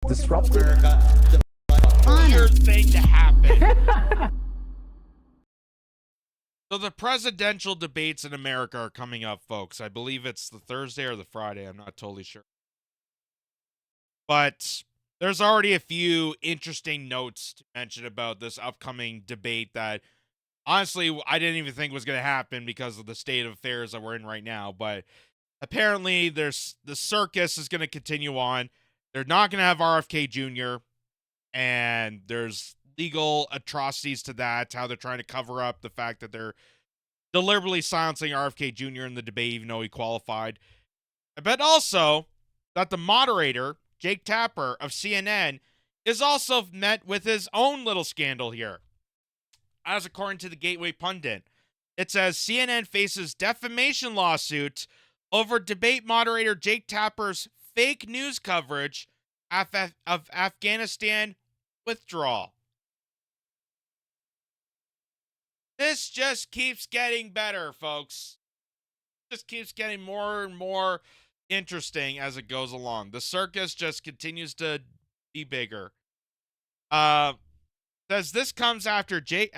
disrupted. America, weird thing to happen. So the presidential debates in America are coming up, folks. I believe it's the Thursday or the Friday. I'm not totally sure. But there's already a few interesting notes to mention about this upcoming debate that, honestly, I didn't even think was going to happen because of the state of affairs that we're in right now. But apparently, the circus is going to continue on. They're not going to have RFK Jr., and there's legal atrocities to that, how they're trying to cover up the fact that they're deliberately silencing RFK Jr. in the debate, even though he qualified. But also that the moderator, Jake Tapper of CNN, is also met with his own little scandal here. As according to the Gateway Pundit, it says CNN faces defamation lawsuits over debate moderator Jake Tapper's fake news coverage of Afghanistan withdrawal. This just keeps getting better, folks. Just keeps getting more and more interesting as it goes along. The circus just continues to be bigger. Says this comes after Jake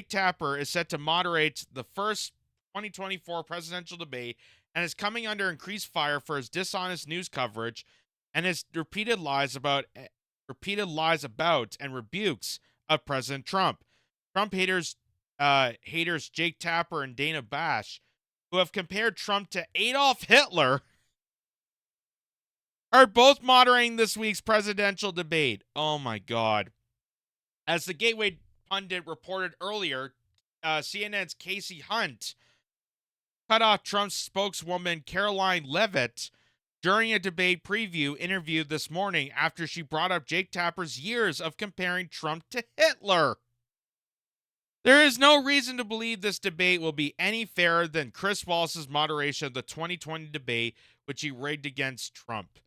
Tapper is set to moderate the first 2024 presidential debate and is coming under increased fire for his dishonest news coverage and his repeated lies about and rebukes of President Trump. Trump haters Jake Tapper and Dana Bash, who have compared Trump to Adolf Hitler, are both moderating this week's presidential debate. Oh my God. As the Gateway Pundit reported earlier, CNN's Casey Hunt cut off Trump's spokeswoman Caroline Leavitt during a debate preview interview this morning after she brought up Jake Tapper's years of comparing Trump to Hitler. There is no reason to believe this debate will be any fairer than Chris Wallace's moderation of the 2020 debate, which he rigged against Trump.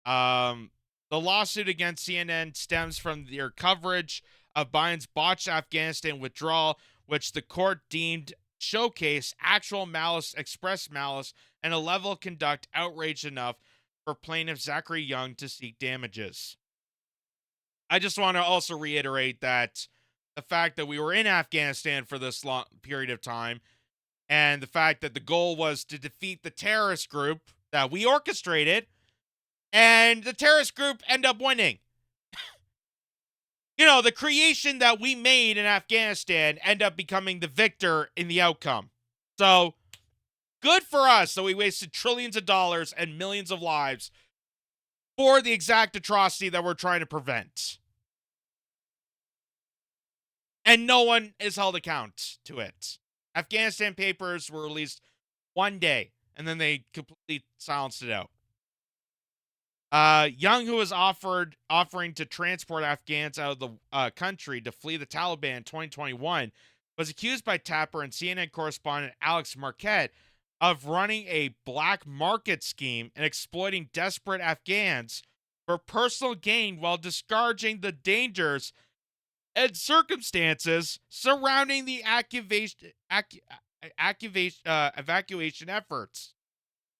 The lawsuit against CNN stems from their coverage of Biden's botched Afghanistan withdrawal, which the court deemed showcased actual malice, expressed malice, and a level of conduct outraged enough for plaintiff Zachary Young to seek damages. I just want to also reiterate that the fact that we were in Afghanistan for this long period of time, and the fact that the goal was to defeat the terrorist group that we orchestrated, and the terrorist group end up winning. The creation that we made in Afghanistan end up becoming the victor in the outcome. So, good for us that we wasted trillions of dollars and millions of lives for the exact atrocity that we're trying to prevent. And no one is held account to it. Afghanistan papers were released one day, and then they completely silenced it out. Young, who was offering to transport Afghans out of the country to flee the Taliban in 2021, was accused by Tapper and CNN correspondent Alex Marquette of running a black market scheme and exploiting desperate Afghans for personal gain while discouraging the dangers and circumstances surrounding the evacuation efforts.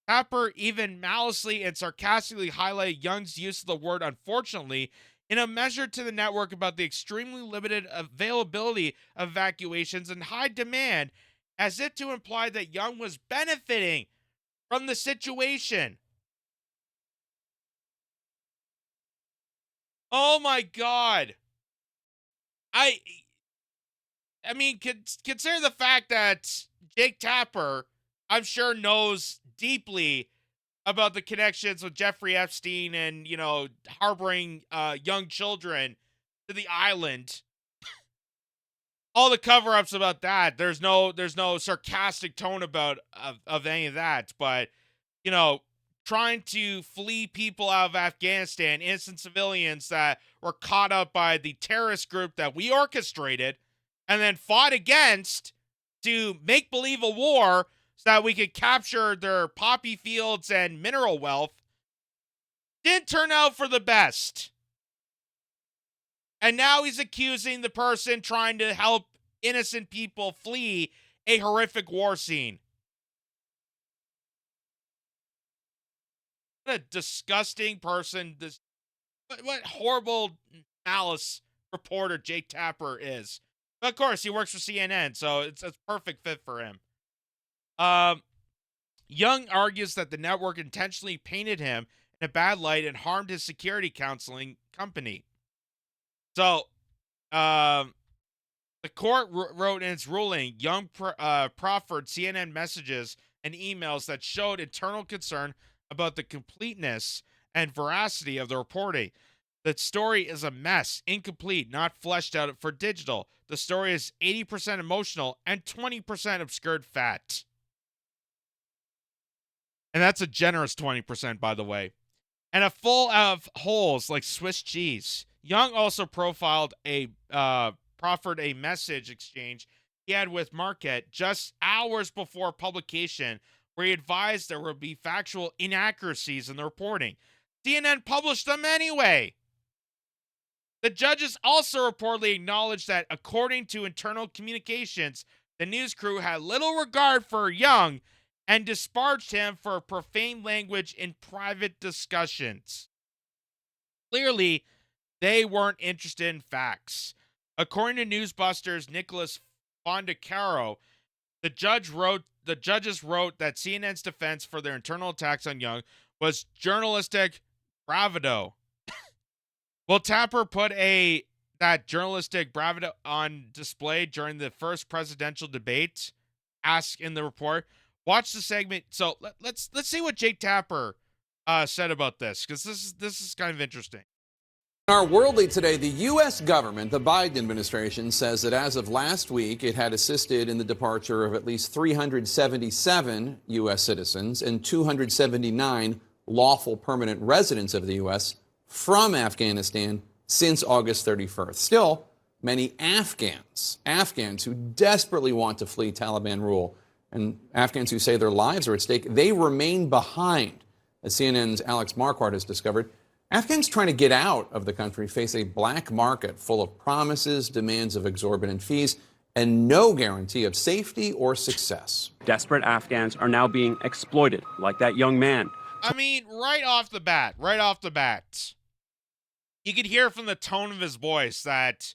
Tapper even maliciously and sarcastically highlighted Young's use of the word unfortunately in a measure to the network about the extremely limited availability of evacuations and high demand, as if to imply that Young was benefiting from the situation. Oh my God. I mean, consider the fact that Jake Tapper, I'm sure, knows deeply about the connections with Jeffrey Epstein and, harboring young children to the island. All the cover-ups about that. There's no sarcastic tone about of any of that. But, trying to flee people out of Afghanistan, innocent civilians that were caught up by the terrorist group that we orchestrated and then fought against to make believe a war so that we could capture their poppy fields and mineral wealth, didn't turn out for the best. And now he's accusing the person trying to help innocent people flee a horrific war scene. What a disgusting person this What horrible malice reporter Jake Tapper is. But of course, he works for CNN, so it's a perfect fit for him. Um, Young argues that the network intentionally painted him in a bad light and harmed his security counseling company. So, um, the court wrote in its ruling, Young proffered CNN messages and emails that showed internal concern about the completeness and veracity of the reporting. The story is a mess, incomplete, not fleshed out for digital. The story is 80% emotional and 20% obscured fat. And that's a generous 20%, by the way. And a full of holes like Swiss cheese. Young also proffered a message exchange he had with Marquette just hours before publication, where he advised there would be factual inaccuracies in the reporting. CNN published them anyway. The judges also reportedly acknowledged that, according to internal communications, the news crew had little regard for Young and disparaged him for profane language in private discussions. Clearly, they weren't interested in facts. According to Newsbusters' Nicholas Fondacaro, the judges wrote that CNN's defense for their internal attacks on Young was journalistic bravado. Will Tapper put that journalistic bravado on display during the first presidential debate? Ask in the report. Watch the segment. So let's see what Jake Tapper said about this, because this is kind of interesting. In our World Lead today, the U.S. government, the Biden administration, says that as of last week, it had assisted in the departure of at least 377 U.S. citizens and 279 lawful permanent residents of the U.S. from Afghanistan since August 31st. Still, many Afghans who desperately want to flee Taliban rule, and Afghans who say their lives are at stake, they remain behind. As CNN's Alex Marquardt has discovered, Afghans trying to get out of the country face a black market full of promises, demands of exorbitant fees, and no guarantee of safety or success. Desperate Afghans are now being exploited, like that young man. I mean, right off the bat, you could hear from the tone of his voice that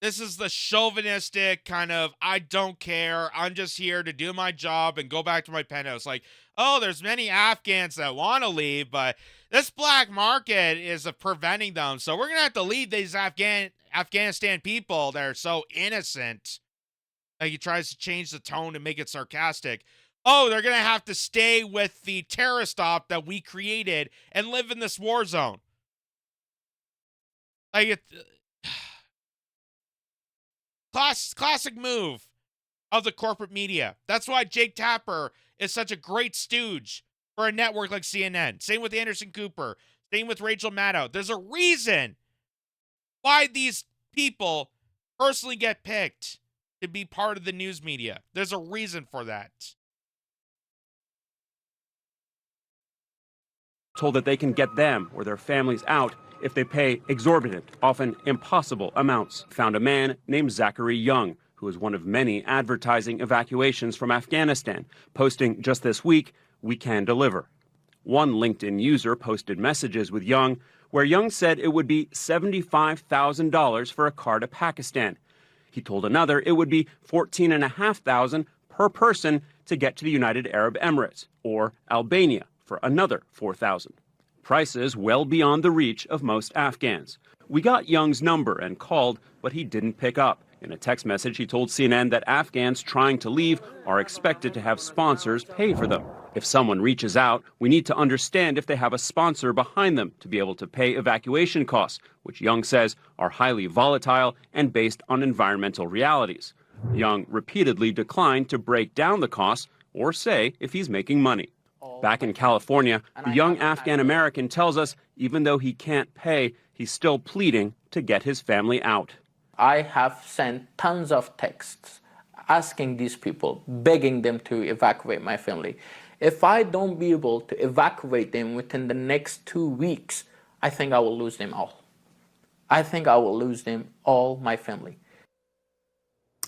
this is the chauvinistic kind of, I don't care, I'm just here to do my job and go back to my penthouse. Like, oh, there's many Afghans that want to leave, but this black market is preventing them. So we're going to have to leave these Afghanistan people that are so innocent. Like, he tries to change the tone and make it sarcastic. Oh, they're going to have to stay with the terrorist op that we created and live in this war zone. Like, classic move of the corporate media. That's why Jake Tapper is such a great stooge for a network like CNN. Same with Anderson Cooper. Same with Rachel Maddow. There's a reason why these people personally get picked to be part of the news media. There's a reason for that. Told that they can get them or their families out if they pay exorbitant, often impossible amounts. Found a man named Zachary Young, who is one of many advertising evacuations from Afghanistan, posting just this week, "We can deliver." One LinkedIn user posted messages with Young, where Young said it would be $75,000 for a car to Pakistan. He told another it would be $14,500 per person to get to the United Arab Emirates, or Albania for another $4,000. Prices well beyond the reach of most Afghans. We got Young's number and called, but he didn't pick up. In a text message, he told CNN that Afghans trying to leave are expected to have sponsors pay for them. If someone reaches out, we need to understand if they have a sponsor behind them to be able to pay evacuation costs, which Young says are highly volatile and based on environmental realities. Young repeatedly declined to break down the costs or say if he's making money. Back in California, the young Afghan American tells us even though he can't pay, he's still pleading to get his family out. I have sent tons of texts asking these people, begging them to evacuate my family. If I don't be able to evacuate them within the next 2 weeks, I think I will lose them all. I think I will lose them all, my family.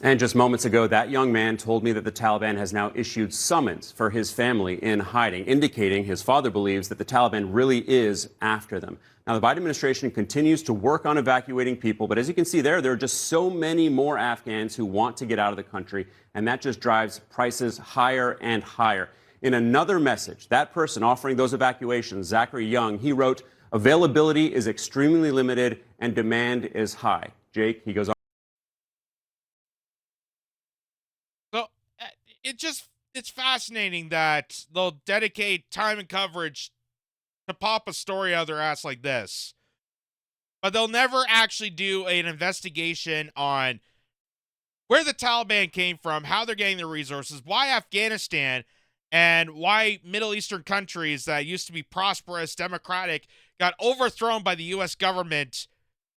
And just moments ago, that young man told me that the Taliban has now issued summons for his family in hiding, indicating his father believes that the Taliban really is after them. Now, the Biden administration continues to work on evacuating people, but as you can see there are just so many more Afghans who want to get out of the country, and that just drives prices higher and higher. In another message, that person offering those evacuations, Zachary Young, he wrote, "Availability is extremely limited and demand is high." Jake, he goes on. So it's fascinating that they'll dedicate time and coverage to pop a story out of their ass like this, but they'll never actually do an investigation on where the Taliban came from, how they're getting their resources, why Afghanistan and why Middle Eastern countries that used to be prosperous, democratic, got overthrown by the U.S. government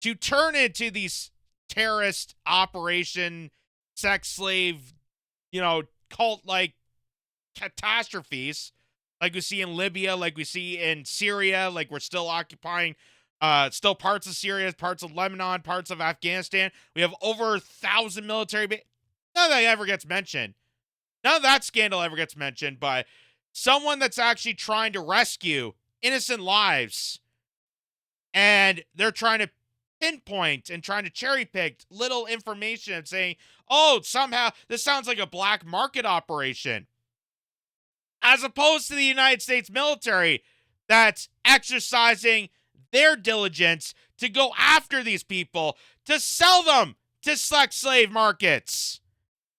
to turn into these terrorist operation, sex slave, cult-like catastrophes like we see in Libya, like we see in Syria, like we're still occupying still parts of Syria, parts of Lebanon, parts of Afghanistan. We have over 1,000 military none of that ever gets mentioned. None of that scandal ever gets mentioned by someone that's actually trying to rescue innocent lives. And they're trying to pinpoint and trying to cherry pick little information and saying, oh, somehow this sounds like a black market operation. As opposed to the United States military that's exercising their diligence to go after these people, to sell them to sex slave markets.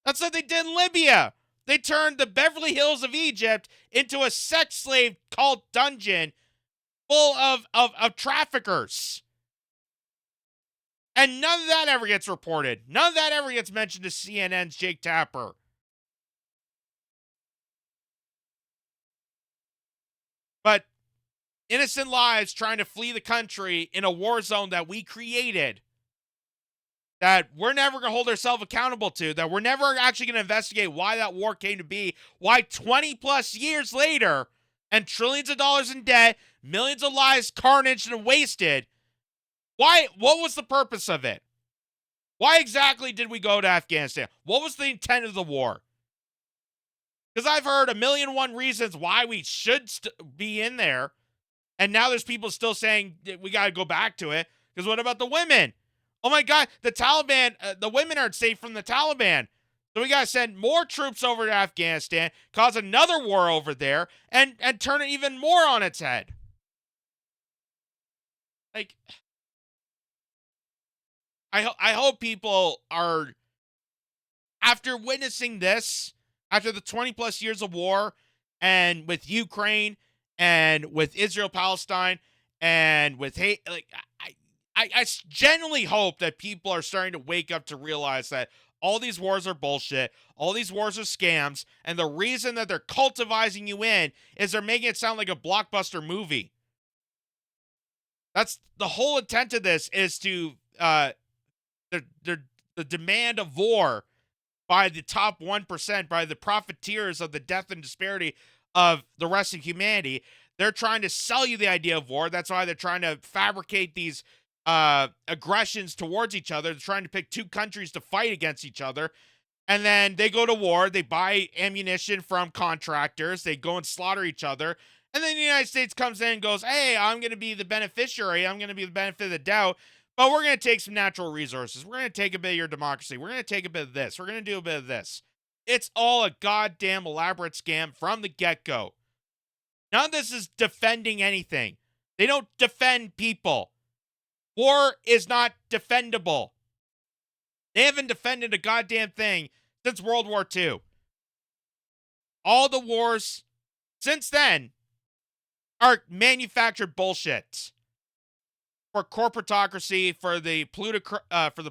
That's what they did in Libya. They turned the Beverly Hills of Egypt into a sex slave cult dungeon full of traffickers. And none of that ever gets reported. None of that ever gets mentioned to CNN's Jake Tapper. But innocent lives trying to flee the country in a war zone that we created, that we're never going to hold ourselves accountable to, that we're never actually going to investigate why that war came to be, why 20 plus years later, and trillions of dollars in debt, millions of lives carnaged and wasted, what was the purpose of it? Why exactly did we go to Afghanistan? What was the intent of the war? Because I've heard 1,000,001 reasons why we should be in there, and now there's people still saying we got to go back to it. Because what about the women? Oh my God, the Taliban, the women aren't safe from the Taliban. So we got to send more troops over to Afghanistan, cause another war over there, and turn it even more on its head. Like, I hope people are, after witnessing this, after the 20 plus years of war, and with Ukraine, and with Israel-Palestine, and with hate, like, I genuinely hope that people are starting to wake up to realize that all these wars are bullshit, all these wars are scams, and the reason that they're cultivizing you in is they're making it sound like a blockbuster movie. That's the whole intent of this, is to the demand of war by the top 1%, by the profiteers of the death and disparity of the rest of humanity. They're trying to sell you the idea of war. That's why they're trying to fabricate these aggressions towards each other. They're trying to pick two countries to fight against each other. And then they go to war. They buy ammunition from contractors. They go and slaughter each other. And then the United States comes in and goes, hey, I'm going to be the beneficiary. I'm going to be the benefit of the doubt. But we're going to take some natural resources. We're going to take a bit of your democracy. We're going to take a bit of this. We're going to do a bit of this. It's all a goddamn elaborate scam from the get-go. None of this is defending anything. They don't defend people. War is not defendable. They haven't defended a goddamn thing since World War II. All the wars since then are manufactured bullshit. For corporatocracy, for the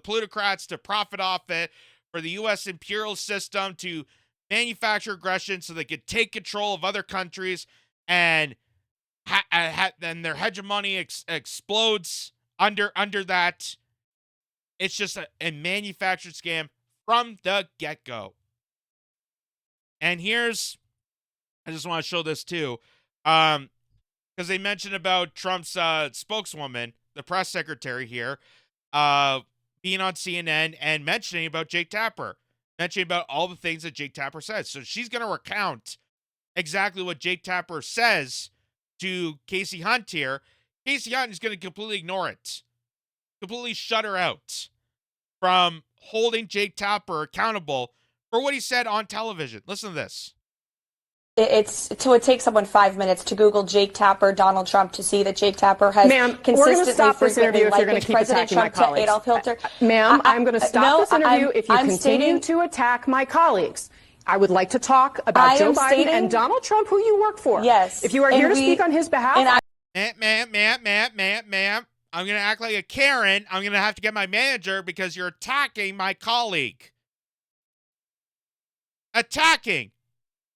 plutocrats to profit off it, for the U.S. imperial system to manufacture aggression so they could take control of other countries, and then their hegemony explodes under that. It's just a manufactured scam from the get-go. And I just want to show this too, because they mentioned about Trump's spokeswoman, the press secretary here, being on CNN and mentioning about Jake Tapper. mentioning about all the things that Jake Tapper says. So she's going to recount exactly what Jake Tapper says to Casey Hunt here. Casey Hunt is going to completely ignore it, completely shut her out from holding Jake Tapper accountable for what he said on television. Listen to this. It takes someone 5 minutes to Google Jake Tapper, Donald Trump, to see that Jake Tapper has consistently, frequently likened President Trump to Adolf Hitler. Ma'am, I'm going to stop this interview if you continue to attack my colleagues. I would like to talk about Joe Biden and Donald Trump, who you work for. Yes. If you are here to speak on his behalf. Ma'am, I'm going to act like a Karen. I'm going to have to get my manager because you're attacking my colleague. Attacking.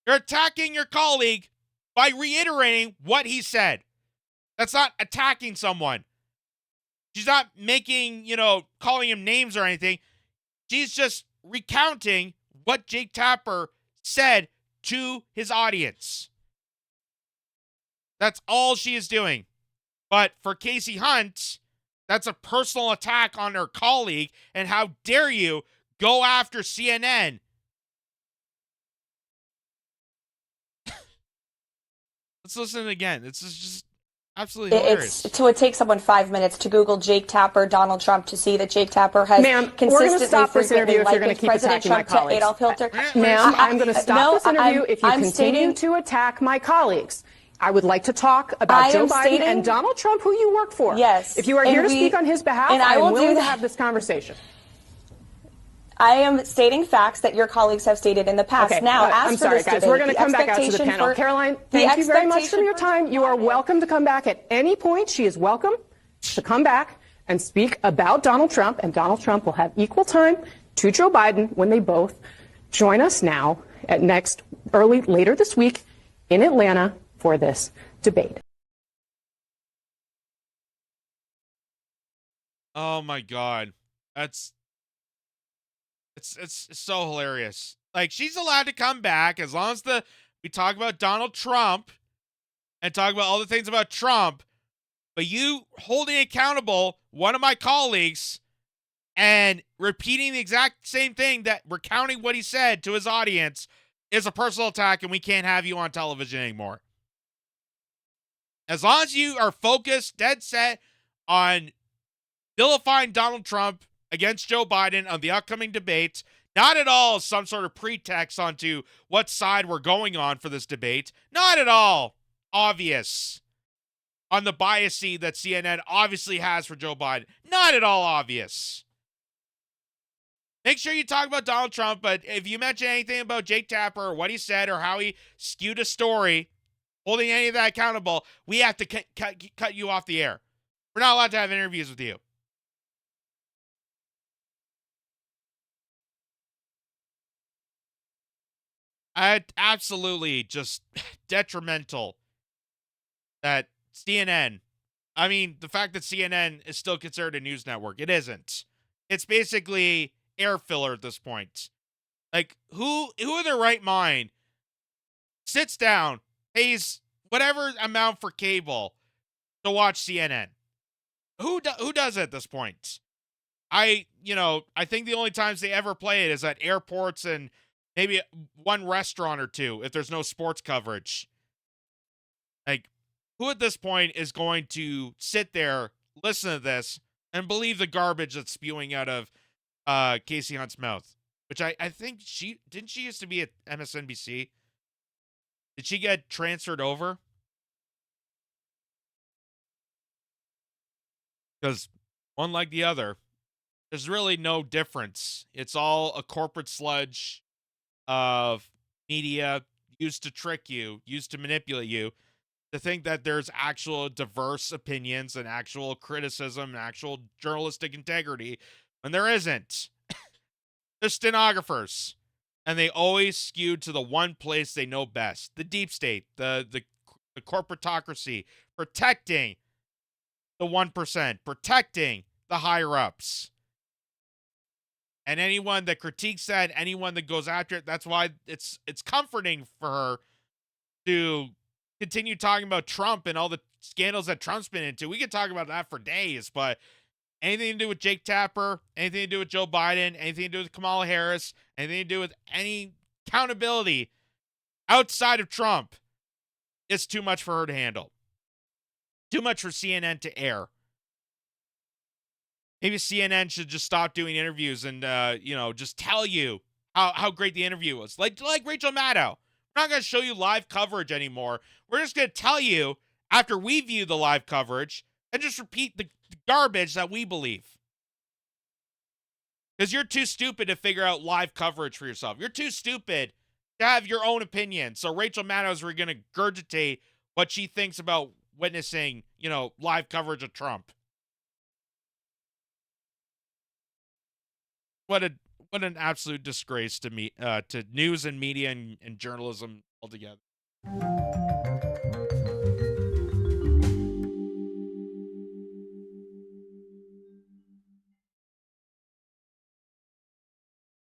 You're attacking your colleague by reiterating what he said. That's not attacking someone. She's not making, calling him names or anything. She's just recounting what Jake Tapper said to his audience. That's all she is doing. But for Casey Hunt, that's a personal attack on her colleague, and how dare you go after CNN. Let's listen again. This is just absolutely hilarious. It takes someone 5 minutes to Google Jake Tapper, Donald Trump, to see that Jake Tapper has consistently, frequently likened President Trump to Adolf Hitler. Ma'am, I'm going to stop this interview if you continue to attack my colleagues. I would like to talk about Joe Biden and Donald Trump, who you work for. Yes. If you are here to speak on his behalf, I am willing to have this conversation. I am stating facts that your colleagues have stated in the past. Okay. Now, I'm sorry, guys. We're going to come back out to the panel. Caroline, thank you very much for your time. You are welcome to come back at any point. She is welcome to come back and speak about Donald Trump, and Donald Trump will have equal time to Joe Biden when they both join us now at later this week in Atlanta for this debate. Oh my God. It's so hilarious. Like, she's allowed to come back as long as we talk about Donald Trump and talk about all the things about Trump, but you holding accountable one of my colleagues and repeating the exact same thing, that recounting what he said to his audience, is a personal attack, and we can't have you on television anymore. As long as you are focused, dead set on vilifying Donald Trump against Joe Biden on the upcoming debate, not at all some sort of pretext onto what side we're going on for this debate, not at all obvious on the biasy that CNN obviously has for Joe Biden, not at all obvious. Make sure you talk about Donald Trump, but if you mention anything about Jake Tapper or what he said or how he skewed a story, holding any of that accountable, we have to cut you off the air. We're not allowed to have interviews with you. Absolutely just detrimental that CNN, the fact that CNN is still considered a news network, it isn't. It's basically air filler at this point. Like, who in their right mind sits down, pays whatever amount for cable to watch CNN? Who does it at this point? I think the only times they ever play it is at airports and maybe one restaurant or two if there's no sports coverage. Like, who at this point is going to sit there, listen to this, and believe the garbage that's spewing out of Casey Hunt's mouth? Which I think she used to be at MSNBC? Did she get transferred over? Because one like the other, there's really no difference. It's all a corporate sludge of media used to trick you, used to manipulate you, to think that there's actual diverse opinions and actual criticism and actual journalistic integrity, when there isn't. They're stenographers, and they always skew to the one place they know best: the deep state, the corporatocracy, protecting the 1%, protecting the higher ups. And anyone that critiques that, anyone that goes after it, that's why it's comforting for her to continue talking about Trump and all the scandals that Trump's been into. We could talk about that for days, but anything to do with Jake Tapper, anything to do with Joe Biden, anything to do with Kamala Harris, anything to do with any accountability outside of Trump, it's too much for her to handle. Too much for CNN to air. Maybe CNN should just stop doing interviews and, just tell you how great the interview was. Like Rachel Maddow. We're not going to show you live coverage anymore. We're just going to tell you after we view the live coverage and just repeat the garbage that we believe. Because you're too stupid to figure out live coverage for yourself. You're too stupid to have your own opinion. So Rachel Maddow's going to regurgitate what she thinks about witnessing, live coverage of Trump. What an absolute disgrace to me, to news and media and journalism altogether.